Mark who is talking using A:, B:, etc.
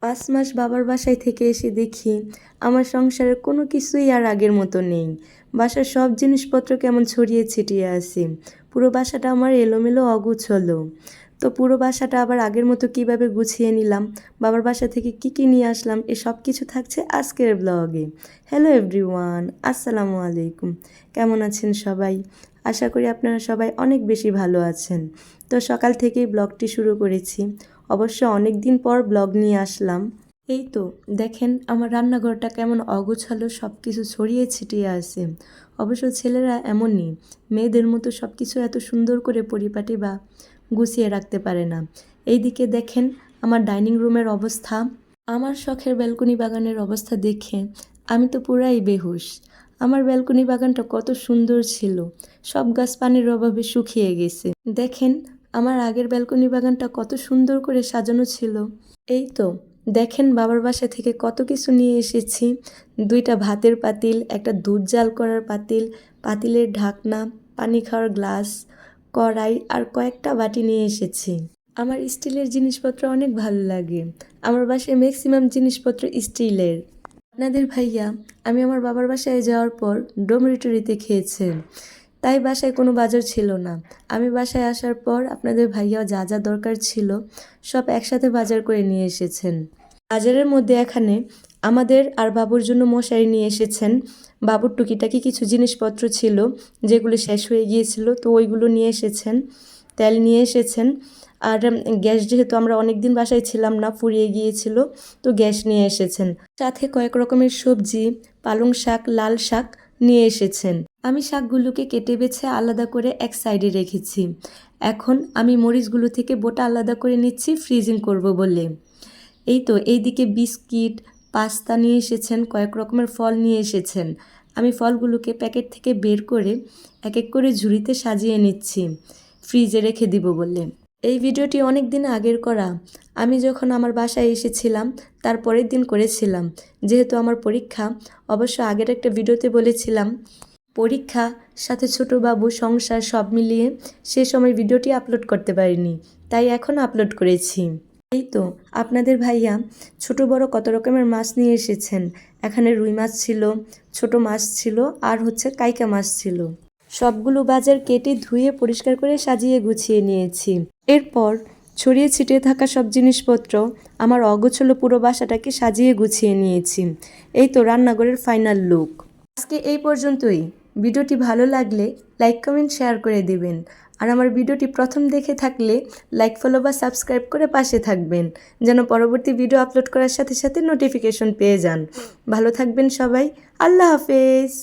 A: ৫ মাস বাবার বাসায় থেকে এসে দেখি আমার সংসারের কোনো কিছুই আর আগের মতো নেই। বাসার সব জিনিসপত্র কেমন ছড়িয়ে ছিটিয়ে আছে। পুরো বাসাটা আমার এলোমেলো অগুছালো। তো পুরো বাসাটা আবার আগের মতো কিভাবে গুছিয়ে নিলাম, বাবার বাসা থেকে কি নিয়ে আসলাম, সব কিছু থাকছে আজকের ব্লগে। হ্যালো এভরিওয়ান, আসসালামু আলাইকুম। কেমন আছেন সবাই? আশা করি আপনারা সবাই অনেক বেশি ভালো আছেন। তো সকাল থেকেই ব্লগটি শুরু করেছি। অবশ্য অনেক দিন পর ব্লগ নিয়ে আসলাম। এই তো দেখেন আমার রান্নাঘরটা কেমন অগোছালো, সব কিছু ছড়িয়ে ছিটিয়ে আছে। অবশ্য ছেলেরা এমনই, মেয়েদের মতো সব কিছু এত সুন্দর করে পরিপাটি বা গুছিয়ে রাখতে পারে না। এইদিকে দেখেন আমার ডাইনিং রুমের অবস্থা। আমার শখের ব্যালকনি বাগানের অবস্থা দেখে আমি তো পুরাই বেহুশ। আমার ব্যালকনি বাগানটা কত সুন্দর ছিল, সব গাছ পানির অভাবে শুকিয়ে গেছে। দেখেন আমার আগের ব্যালকনি বাগানটা কত সুন্দর করে সাজানো ছিল। এই তো দেখেন বাবার বাসা থেকে কত কিছু নিয়ে এসেছি। 2টা ভাতের পাতিল, একটা দুধ জাল করার পাতিল, পাতিলের ঢাকনা, পানি খাওয়ার গ্লাস, কড়াই আর কয়েকটা বাটি নিয়ে এসেছি। আমার স্টিলের জিনিসপত্র অনেক ভালো লাগে। আমার বাসায় ম্যাক্সিমাম জিনিসপত্র স্টিলের। আপনাদের ভাইয়া আমি আমার বাবার বাসায় যাওয়ার পর ডোমরিটরিতে খেয়েছে, তাই বাসায় কোনো বাজার ছিল না। আমি বাসায় আসার পর আপনাদের ভাইয়া যা যা দরকার ছিল সব একসাথে বাজার করে নিয়ে এসেছেন। বাজারের মধ্যে এখানে আমাদের আর বাবুর জন্য মশারি নিয়ে এসেছেন। বাবুর টুকিটাকি কিছু জিনিসপত্র ছিল যেগুলো শেষ হয়ে গিয়েছিল, তো ওইগুলো নিয়ে এসেছেন। তেল নিয়ে এসেছেন। আর গ্যাস যেহেতু আমরা অনেক দিন বাসায় ছিলাম না, ফুরিয়ে গিয়েছিল, তো গ্যাস নিয়ে এসেছেন। সাথে কয়েক রকমের সবজি, পালং শাক, লাল শাক নিয়ে এসেছেন। আমি শাকগুলোকে কেটে বেছে আলাদা করে এক সাইডে রেখেছি। এখন আমি মরিচগুলো থেকে বোটা আলাদা করে নিচ্ছি ফ্রিজিং করব বলে। এই তো এইদিকে বিস্কিট, পাস্তা নিয়ে এসেছেন, কয়েক রকমের ফল নিয়ে এসেছেন। আমি ফলগুলোকে প্যাকেট থেকে বের করে এক এক করে ঝুড়িতে সাজিয়ে নিচ্ছি ফ্রিজে রেখে দিব বলে। এই ভিডিওটি অনেক দিন আগের করা। আমি যখন আমার বাসায় এসেছিলাম তার পরের দিন করেছিলাম, যেহেতু আমার পরীক্ষা। অবশ্য আগের একটা ভিডিওতে বলেছিলাম পরীক্ষা সাথে ছোট বাবু, সংসার সব মিলিয়ে সে সময় ভিডিওটি আপলোড করতে পারিনি, তাই এখন আপলোড করেছি। এই তো আপনাদের ভাইয়া ছোট বড় কত রকমের মাছ নিয়ে এসেছেন। এখানে রুই মাছ ছিল, ছোট মাছ ছিল, আর কাইকা মাছ ছিল। সবগুলো বাজার কেটে ধুয়ে পরিষ্কার করে সাজিয়ে গুছিয়ে নিয়েছি। এরপর ছড়িয়ে ছিটিয়ে থাকা সব জিনিসপত্র আমার অগোছালো পুরো বাসাটাকে সাজিয়ে গুছিয়ে নিয়েছি। এই তো রান্নাঘরের ফাইনাল লুক। আজকে এই পর্যন্তই। ভিডিওটি ভালো লাগলে লাইক, কমেন্ট, শেয়ার করে দিবেন। আর আমার ভিডিওটি প্রথম দেখে থাকলে লাইক, ফলো বা সাবস্ক্রাইব করে পাশে থাকবেন, যেন পরবর্তী ভিডিও আপলোড করার সাথে সাথে নোটিফিকেশন পেয়ে যান। ভালো থাকবেন সবাই। আল্লাহ হাফেজ।